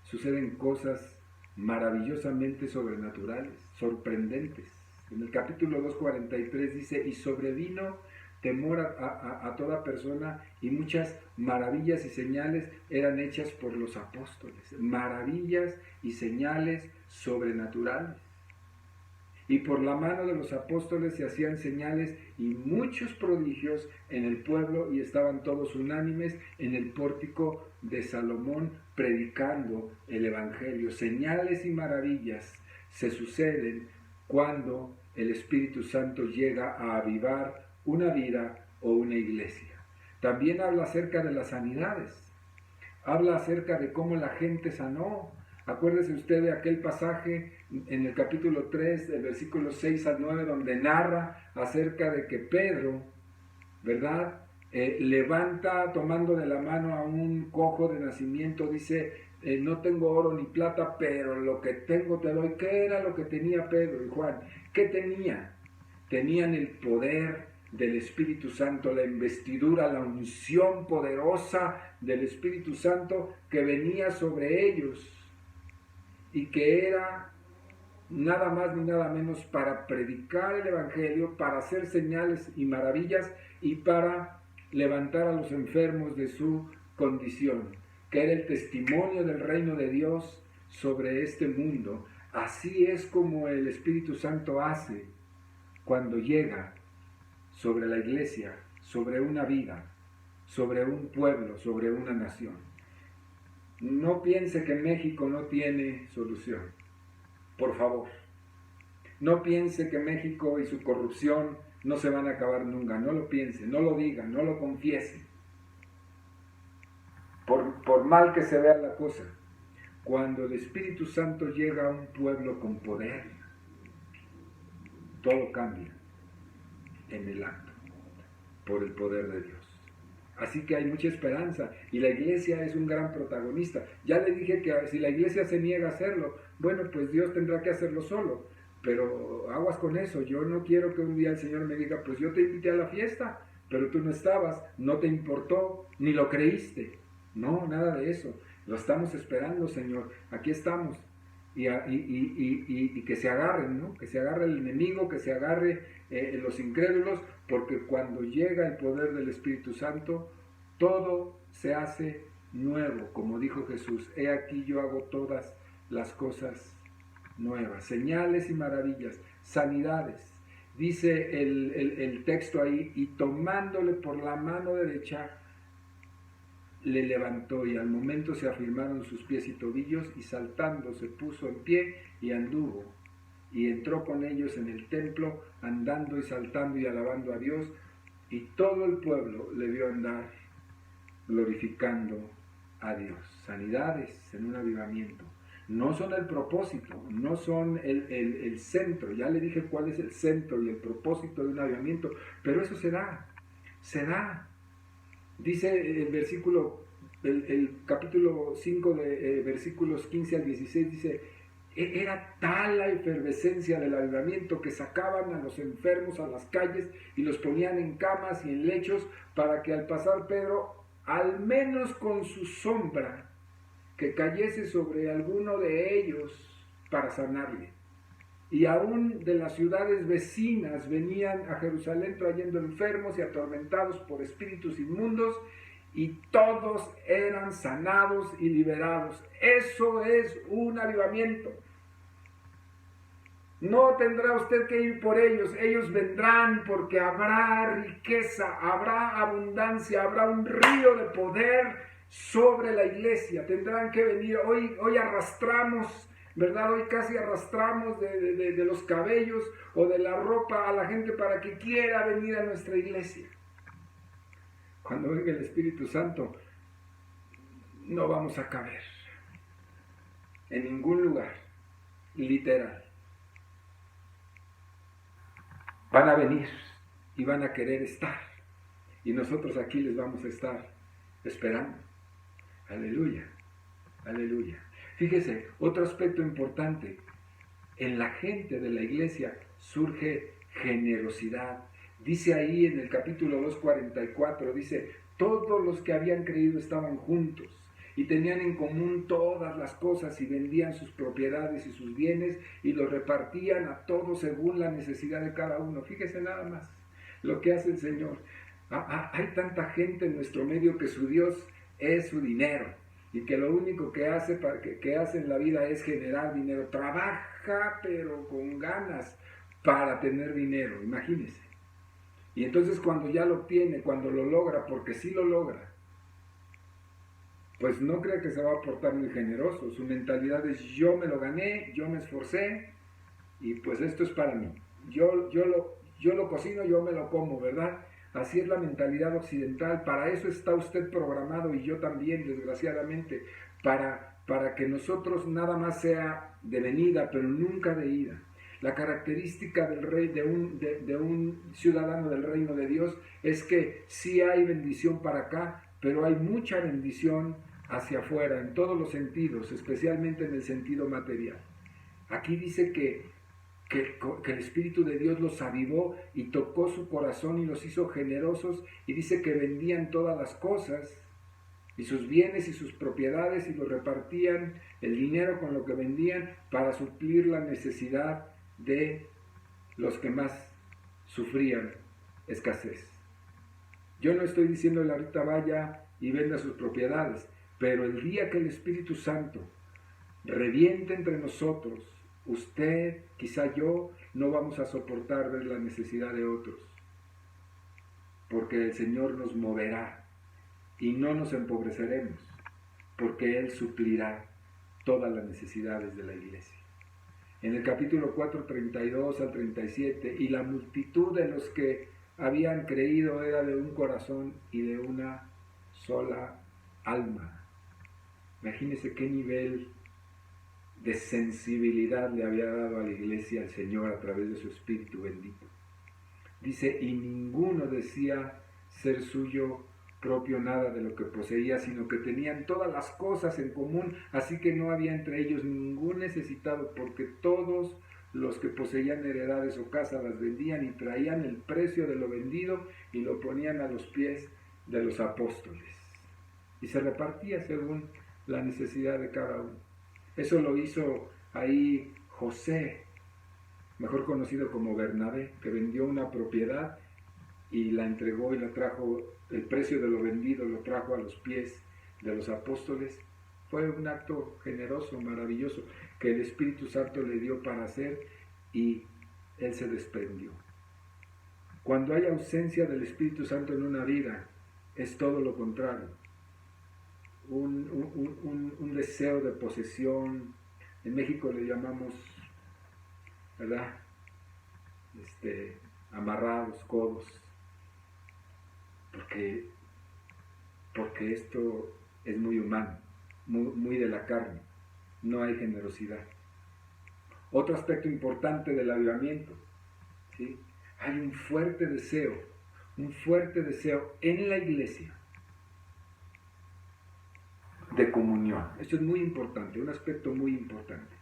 suceden cosas maravillosamente sobrenaturales, sorprendentes. En el capítulo 2:43 dice, y sobrevino temor a toda persona, y muchas maravillas y señales eran hechas por los apóstoles. Maravillas y señales sobrenaturales. Y por la mano de los apóstoles se hacían señales y muchos prodigios en el pueblo, y estaban todos unánimes en el pórtico de Salomón predicando el Evangelio. Señales y maravillas se suceden cuando el Espíritu Santo llega a avivar una vida o una iglesia. También habla acerca de las sanidades. Habla acerca de cómo la gente sanó. Acuérdese usted de aquel pasaje en el capítulo 3, del versículo 6 al 9, donde narra acerca de que Pedro, ¿verdad?, levanta tomando de la mano a un cojo de nacimiento, dice, no tengo oro ni plata, pero lo que tengo te doy. ¿Qué era lo que tenía Pedro y Juan? ¿Qué tenía? Tenían el poder del Espíritu Santo, la investidura, la unción poderosa del Espíritu Santo que venía sobre ellos y que era nada más ni nada menos para predicar el Evangelio, para hacer señales y maravillas y para levantar a los enfermos de su condición, que era el testimonio del reino de Dios sobre este mundo. Así es como el Espíritu Santo hace cuando llega sobre la iglesia, sobre una vida, sobre un pueblo, sobre una nación. No piense que México no tiene solución, por favor. No piense que México y su corrupción no se van a acabar nunca. No lo piense, no lo diga, no lo confiese. Por mal que se vea la cosa, cuando el Espíritu Santo llega a un pueblo con poder, todo cambia en el acto, por el poder de Dios. Así que hay mucha esperanza y la iglesia es un gran protagonista. Ya le dije que si la iglesia se niega a hacerlo, bueno, pues Dios tendrá que hacerlo solo, pero aguas con eso. Yo no quiero que un día el Señor me diga, pues yo te invité a la fiesta, pero tú no estabas, no te importó, ni lo creíste. No, nada de eso. Lo estamos esperando, Señor. Aquí estamos. Y que se agarren, ¿no? Que se agarre el enemigo, que se agarre los incrédulos, porque cuando llega el poder del Espíritu Santo, todo se hace nuevo, como dijo Jesús. He aquí yo hago todas las cosas nuevas, señales y maravillas, sanidades. Dice el texto ahí, y tomándole por la mano derecha, le levantó, y al momento se afirmaron sus pies y tobillos, y saltando se puso en pie y anduvo, y entró con ellos en el templo, andando y saltando y alabando a Dios, y todo el pueblo le vio andar glorificando a Dios. Sanidades en un avivamiento. No son el propósito, no son el centro. Ya le dije cuál es el centro y el propósito de un avivamiento, pero eso se da. Dice el versículo, el capítulo 5, de versículos 15 al 16, dice, era tal la efervescencia del avivamiento que sacaban a los enfermos a las calles y los ponían en camas y en lechos para que al pasar Pedro, al menos con su sombra, que cayese sobre alguno de ellos para sanarle. Y aún de las ciudades vecinas venían a Jerusalén trayendo enfermos y atormentados por espíritus inmundos, y todos eran sanados y liberados. Eso es un avivamiento. No tendrá usted que ir por ellos vendrán, porque habrá riqueza, habrá abundancia, habrá un río de poder sobre la iglesia. Tendrán que venir. Hoy arrastramos, ¿verdad? Hoy casi arrastramos de los cabellos o de la ropa a la gente para que quiera venir a nuestra iglesia. Cuando venga el Espíritu Santo, no vamos a caber en ningún lugar, literal. Van a venir y van a querer estar, y nosotros aquí les vamos a estar esperando. Aleluya, aleluya. Fíjese, otro aspecto importante, en la gente de la iglesia surge generosidad. Dice ahí en el capítulo 2:44, dice, todos los que habían creído estaban juntos y tenían en común todas las cosas, y vendían sus propiedades y sus bienes y los repartían a todos según la necesidad de cada uno. Fíjese nada más lo que hace el Señor. Hay tanta gente en nuestro medio que su Dios es su dinero, y que lo único que hace en la vida es generar dinero. Trabaja pero con ganas para tener dinero, imagínese. Y entonces cuando ya lo obtiene, cuando lo logra, porque sí lo logra, pues no cree que se va a portar muy generoso. Su mentalidad es, yo me lo gané, yo me esforcé, y pues esto es para mí. Yo lo cocino, yo me lo como, ¿verdad? Así es la mentalidad occidental. Para eso está usted programado, y yo también, desgraciadamente, para para que nosotros nada más sea de venida, pero nunca de ida. La característica del rey, de un ciudadano del reino de Dios, es que sí hay bendición para acá, pero hay mucha bendición hacia afuera, en todos los sentidos, especialmente en el sentido material. Aquí dice que el Espíritu de Dios los avivó y tocó su corazón y los hizo generosos, y dice que vendían todas las cosas y sus bienes y sus propiedades y los repartían el dinero con lo que vendían para suplir la necesidad de los que más sufrían escasez. Yo no estoy diciéndole ahorita vaya y venda sus propiedades, pero el día que el Espíritu Santo reviente entre nosotros, usted, quizá yo, no vamos a soportar ver la necesidad de otros, porque el Señor nos moverá y no nos empobreceremos, porque Él suplirá todas las necesidades de la iglesia. En el capítulo 4, 32 al 37, y la multitud de los que habían creído era de un corazón y de una sola alma. Imagínense qué nivel de sensibilidad le había dado a la iglesia el Señor a través de su Espíritu bendito. Dice, y ninguno decía ser suyo propio nada de lo que poseía, sino que tenían todas las cosas en común, así que no había entre ellos ningún necesitado, porque todos los que poseían heredades o casas las vendían y traían el precio de lo vendido y lo ponían a los pies de los apóstoles. Y se repartía según la necesidad de cada uno. Eso lo hizo ahí José, mejor conocido como Bernabé, que vendió una propiedad y la entregó y la trajo, el precio de lo vendido lo trajo a los pies de los apóstoles. Fue un acto generoso, maravilloso, que el Espíritu Santo le dio para hacer, y él se desprendió. Cuando hay ausencia del Espíritu Santo en una vida, es todo lo contrario. Un deseo de posesión. En México le llamamos, ¿verdad? Amarrados, codos, porque esto es muy humano, muy de la carne, no hay generosidad. Otro aspecto importante del avivamiento, ¿sí? Hay un fuerte deseo en la iglesia de comunión. Esto es muy importante, un aspecto muy importante.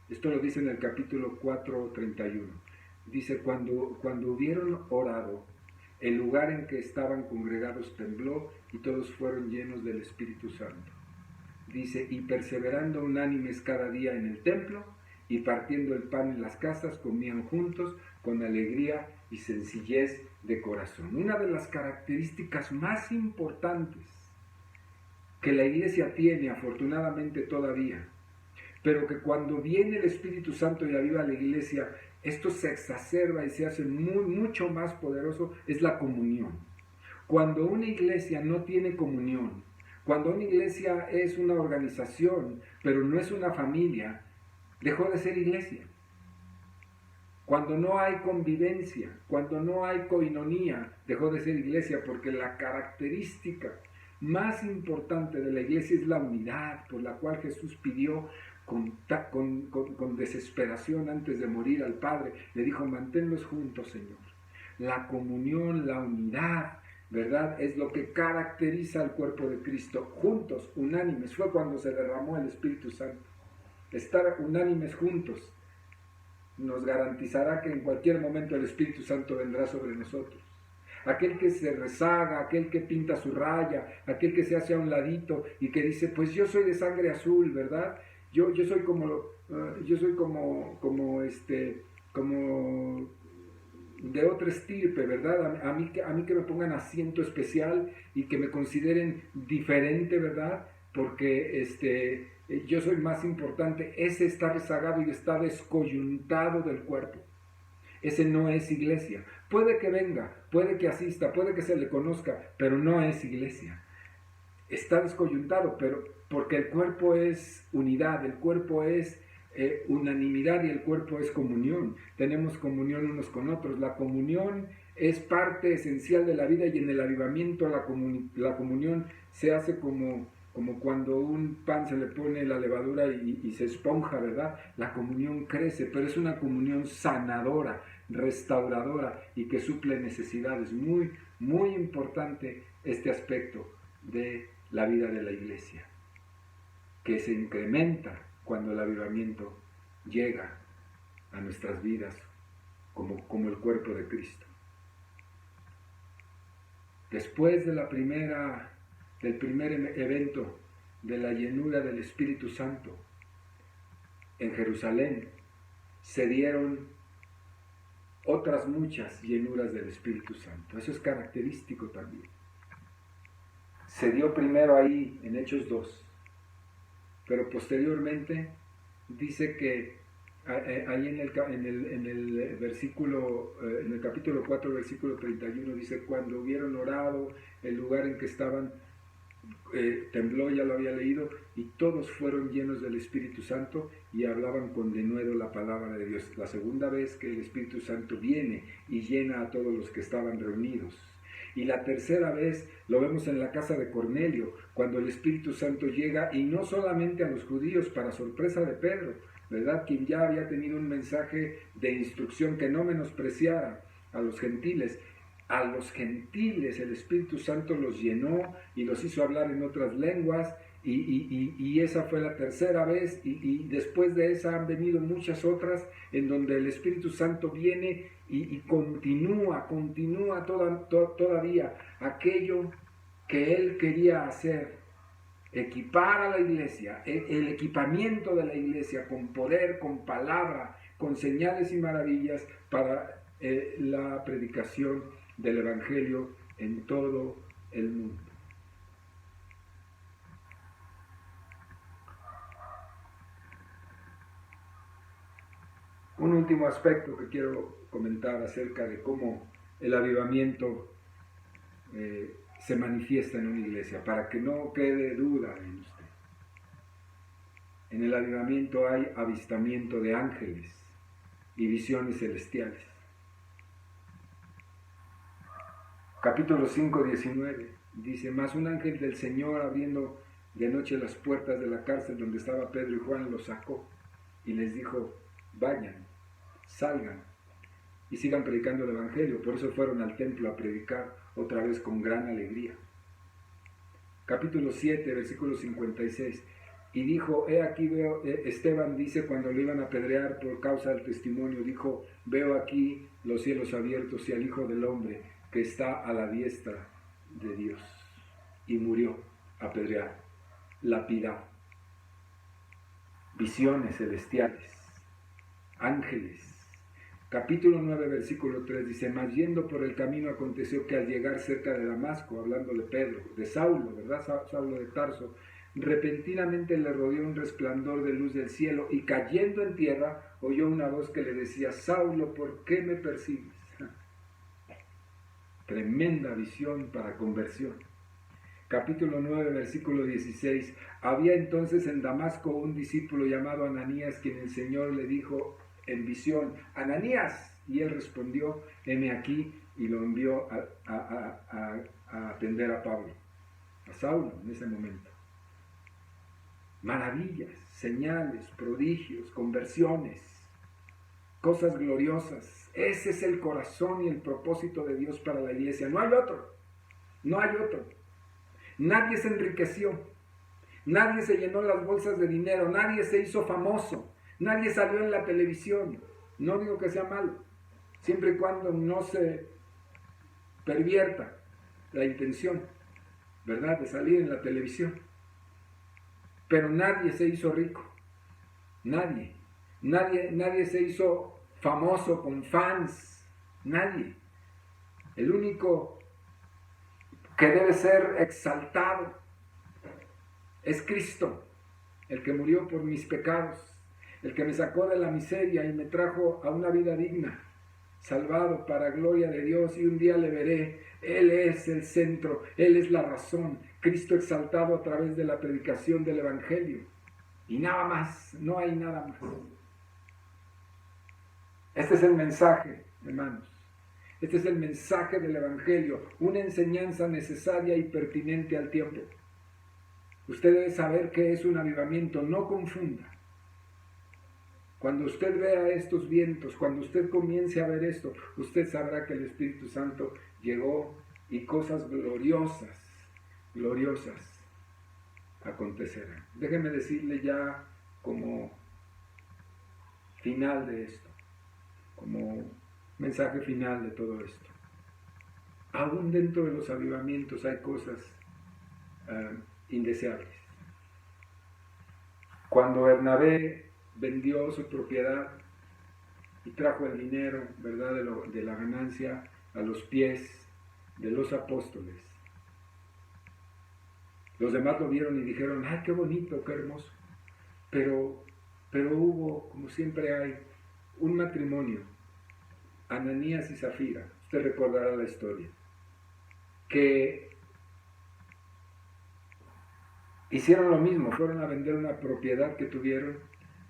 Esto lo dice en el capítulo 4, 31. Dice, cuando hubieron orado, el lugar en que estaban congregados tembló y todos fueron llenos del Espíritu Santo. Dice, y perseverando unánimes cada día en el templo y partiendo el pan en las casas, comían juntos con alegría y sencillez de corazón. Una de las características más importantes que la iglesia tiene, afortunadamente todavía, pero que cuando viene el Espíritu Santo y aviva la iglesia, esto se exacerba y se hace mucho más poderoso, es la comunión. Cuando una iglesia no tiene comunión, cuando una iglesia es una organización, pero no es una familia, dejó de ser iglesia. Cuando no hay convivencia, cuando no hay koinonía, dejó de ser iglesia, porque la característica más importante de la iglesia es la unidad, por la cual Jesús pidió con desesperación antes de morir al Padre. Le dijo, manténlos juntos, Señor. La comunión, la unidad, ¿verdad? Es lo que caracteriza al cuerpo de Cristo. Juntos, unánimes, fue cuando se derramó el Espíritu Santo. Estar unánimes juntos nos garantizará que en cualquier momento el Espíritu Santo vendrá sobre nosotros. Aquel que se rezaga, aquel que pinta su raya, aquel que se hace a un ladito y que dice, pues yo soy de sangre azul, ¿verdad? Yo soy como de otra estirpe, ¿verdad? A mí que me pongan asiento especial y que me consideren diferente, ¿verdad? Porque yo soy más importante. Ese está rezagado y está descoyuntado del cuerpo. Ese no es iglesia. Puede que venga, puede que asista, puede que se le conozca, pero no es iglesia. Está descoyuntado, pero porque el cuerpo es unidad, el cuerpo es unanimidad y el cuerpo es comunión. Tenemos comunión unos con otros. La comunión es parte esencial de la vida, y en el avivamiento la comunión se hace como como cuando un pan se le pone la levadura y se esponja, ¿verdad? La comunión crece, pero es una comunión sanadora, restauradora y que suple necesidades. Muy, muy importante este aspecto de la vida de la iglesia, que se incrementa cuando el avivamiento llega a nuestras vidas como el cuerpo de Cristo. Después del primer evento de la llenura del Espíritu Santo en Jerusalén, se dieron otras muchas llenuras del Espíritu Santo. Eso es característico también. Se dio primero ahí en Hechos 2, pero posteriormente dice que ahí en el versículo, en el capítulo 4, versículo 31, dice: cuando hubieron orado, el lugar en que estaban tembló, ya lo había leído, y todos fueron llenos del Espíritu Santo y hablaban con denuedo la palabra de Dios. La segunda vez que el Espíritu Santo viene y llena a todos los que estaban reunidos. Y la tercera vez lo vemos en la casa de Cornelio, cuando el Espíritu Santo llega, y no solamente a los judíos, para sorpresa de Pedro, ¿verdad?, quien ya había tenido un mensaje de instrucción que no menospreciara a los gentiles. A los gentiles el Espíritu Santo los llenó y los hizo hablar en otras lenguas, y esa fue la tercera vez, y después de esa han venido muchas otras en donde el Espíritu Santo viene y continúa todavía aquello que Él quería hacer: equipar a la iglesia, el equipamiento de la iglesia con poder, con palabra, con señales y maravillas para la predicación del Evangelio en todo el mundo. Un último aspecto que quiero comentar acerca de cómo el avivamiento se manifiesta en una iglesia, para que no quede duda en usted. En el avivamiento hay avistamiento de ángeles y visiones celestiales. Capítulo 5, 19, dice: mas un ángel del Señor, abriendo de noche las puertas de la cárcel donde estaba Pedro y Juan, los sacó y les dijo: vayan, salgan y sigan predicando el Evangelio. Por eso fueron al templo a predicar otra vez con gran alegría. Capítulo 7, versículo 56, y dijo: he aquí veo, Esteban dice, cuando lo iban a apedrear por causa del testimonio, dijo: veo aquí los cielos abiertos y al Hijo del Hombre que está a la diestra de Dios. Y murió apedreado, lapidado. Visiones celestiales, ángeles. Capítulo 9, versículo 3 dice: mas yendo por el camino aconteció que al llegar cerca de Damasco, hablando de Pedro, de Saulo, ¿verdad? Saulo de Tarso, repentinamente le rodeó un resplandor de luz del cielo, y cayendo en tierra oyó una voz que le decía: Saulo, ¿por qué me persigues? Tremenda visión para conversión. Capítulo 9, versículo 16. Había entonces en Damasco un discípulo llamado Ananías, quien el Señor le dijo en visión: Ananías. Y él respondió: heme aquí, y lo envió a atender a Pablo, a Saulo en ese momento. Maravillas, señales, prodigios, conversiones, cosas gloriosas. Ese es el corazón y el propósito de Dios para la iglesia. No hay otro. No hay otro. Nadie se enriqueció. Nadie se llenó las bolsas de dinero. Nadie se hizo famoso. Nadie salió en la televisión. No digo que sea malo, siempre y cuando no se pervierta la intención, ¿verdad?, de salir en la televisión. Pero nadie se hizo rico. Nadie se hizo famoso con fans. Nadie. El único que debe ser exaltado es Cristo, el que murió por mis pecados, el que me sacó de la miseria y me trajo a una vida digna, salvado para gloria de Dios, y un día le veré. Él es el centro, Él es la razón. Cristo exaltado a través de la predicación del Evangelio. Y nada más, no hay nada más. Este es el mensaje, hermanos. Este es el mensaje del Evangelio, una enseñanza necesaria y pertinente al tiempo. Usted debe saber qué es un avivamiento, no confunda. Cuando usted vea estos vientos, cuando usted comience a ver esto, usted sabrá que el Espíritu Santo llegó y cosas gloriosas acontecerán. Déjeme decirle ya como final de esto, como mensaje final de todo esto. Aún dentro de los avivamientos hay cosas indeseables. Cuando Bernabé vendió su propiedad y trajo el dinero, ¿verdad?, de la ganancia a los pies de los apóstoles, los demás lo vieron y dijeron: ¡ay, qué bonito, qué hermoso! Pero hubo, como siempre hay, un matrimonio, Ananías y Zafira, usted recordará la historia, que hicieron lo mismo, fueron a vender una propiedad que tuvieron,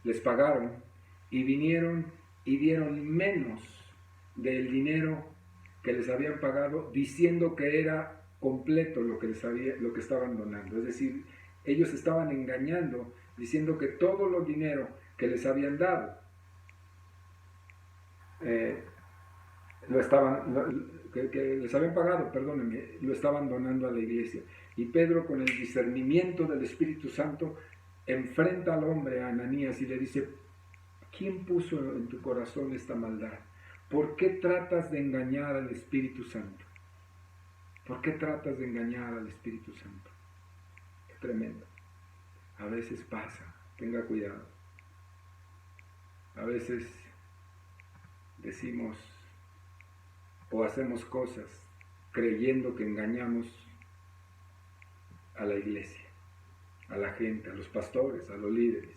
les pagaron y vinieron y dieron menos del dinero que les habían pagado, diciendo que era completo lo que estaban donando. Es decir, ellos estaban engañando, diciendo que todo el dinero que les habían dado que les habían pagado, perdónenme, lo estaban donando a la iglesia. Y Pedro, con el discernimiento del Espíritu Santo, enfrenta al hombre, a Ananías, y le dice: ¿quién puso en tu corazón esta maldad? ¿Por qué tratas de engañar al Espíritu Santo? ¿Por qué tratas de engañar al Espíritu Santo? Es tremendo. A veces pasa, tenga cuidado. A veces decimos o hacemos cosas creyendo que engañamos a la iglesia, a la gente, a los pastores, a los líderes,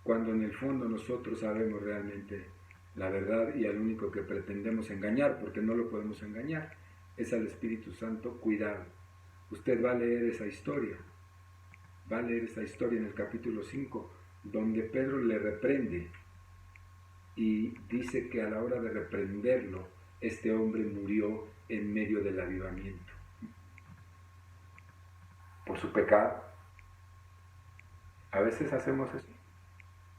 cuando en el fondo nosotros sabemos realmente la verdad y al único que pretendemos engañar, porque no lo podemos engañar, es al Espíritu Santo. Cuidado. Usted va a leer esa historia en el capítulo 5, donde Pedro le reprende y dice que a la hora de reprenderlo, este hombre murió en medio del avivamiento por su pecado. A veces hacemos eso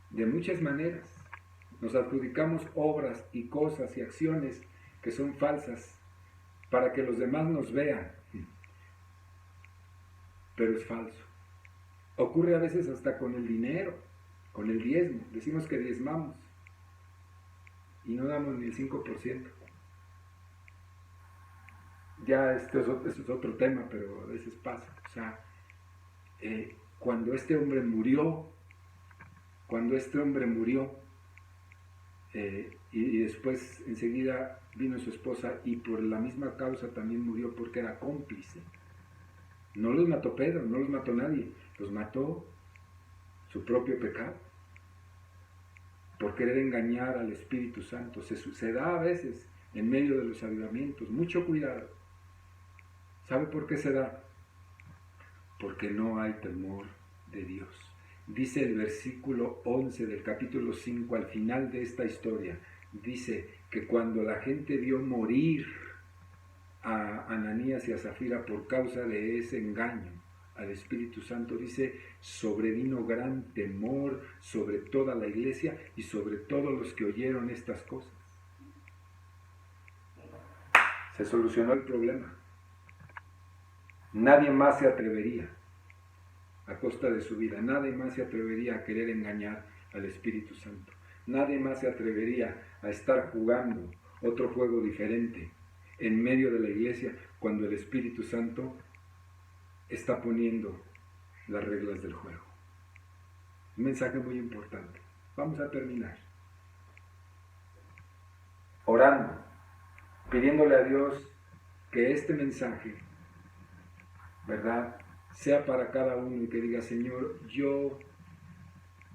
de muchas maneras. Nos adjudicamos obras y cosas y acciones que son falsas para que los demás nos vean, pero es falso. Ocurre a veces hasta con el dinero, con el diezmo. Decimos que diezmamos y no damos ni el 5%. Ya esto es otro tema, pero a veces pasa. O sea, cuando este hombre murió, y después enseguida vino su esposa y por la misma causa también murió, porque era cómplice. No los mató Pedro, no los mató nadie, los mató su propio pecado, por querer engañar al Espíritu Santo. Se da a veces en medio de los avivamientos. Mucho cuidado. ¿Sabe por qué se da? Porque no hay temor de Dios. Dice el versículo 11 del capítulo 5, al final de esta historia, dice que cuando la gente vio morir a Ananías y a Zafira por causa de ese engaño al Espíritu Santo, dice, sobrevino gran temor sobre toda la iglesia y sobre todos los que oyeron estas cosas. Se solucionó el problema. Nadie más se atrevería, a costa de su vida, nadie más se atrevería a querer engañar al Espíritu Santo. Nadie más se atrevería a estar jugando otro juego diferente en medio de la iglesia cuando el Espíritu Santo está poniendo las reglas del juego. Un mensaje muy importante. Vamos a terminar orando, pidiéndole a Dios que este mensaje, ¿verdad?, sea para cada uno y que diga: Señor, yo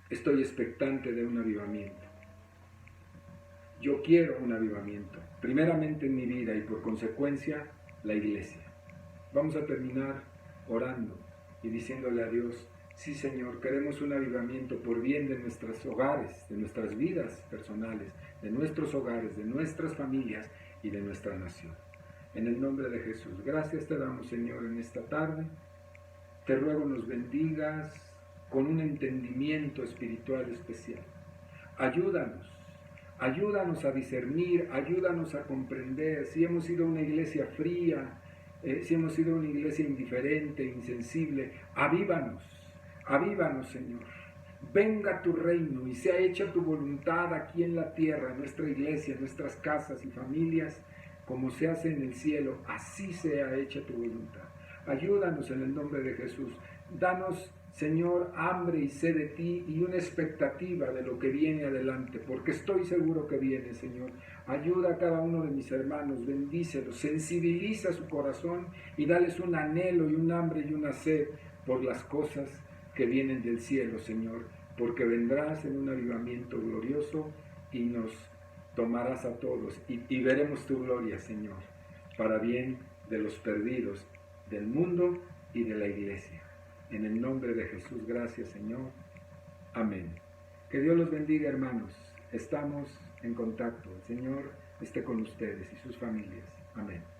estoy expectante de un avivamiento. Yo quiero un avivamiento, primeramente en mi vida y por consecuencia la iglesia. Vamos a terminar orando y diciéndole a Dios: sí, Señor, queremos un avivamiento por bien de nuestros hogares, de nuestras vidas personales, de nuestros hogares, de nuestras familias y de nuestra nación. En el nombre de Jesús, gracias te damos, Señor, en esta tarde. te ruego nos bendigas con un entendimiento espiritual especial. Ayúdanos a discernir, ayúdanos a comprender si hemos sido una iglesia fría, si hemos sido una iglesia indiferente, insensible. Avívanos, Señor. Venga tu reino y sea hecha tu voluntad aquí en la tierra, en nuestra iglesia, en nuestras casas y familias, como se hace en el cielo, así sea hecha tu voluntad. Ayúdanos en el nombre de Jesús. Danos, Señor, hambre y sed de ti y una expectativa de lo que viene adelante, porque estoy seguro que viene, Señor. Ayuda a cada uno de mis hermanos, bendícelos, sensibiliza su corazón y dales un anhelo y un hambre y una sed por las cosas que vienen del cielo, Señor, porque vendrás en un avivamiento glorioso y nos tomarás a todos y veremos tu gloria, Señor, para bien de los perdidos del mundo y de la iglesia. En el nombre de Jesús, gracias, Señor. Amén. Que Dios los bendiga, hermanos. Estamos en contacto. El Señor esté con ustedes y sus familias. Amén.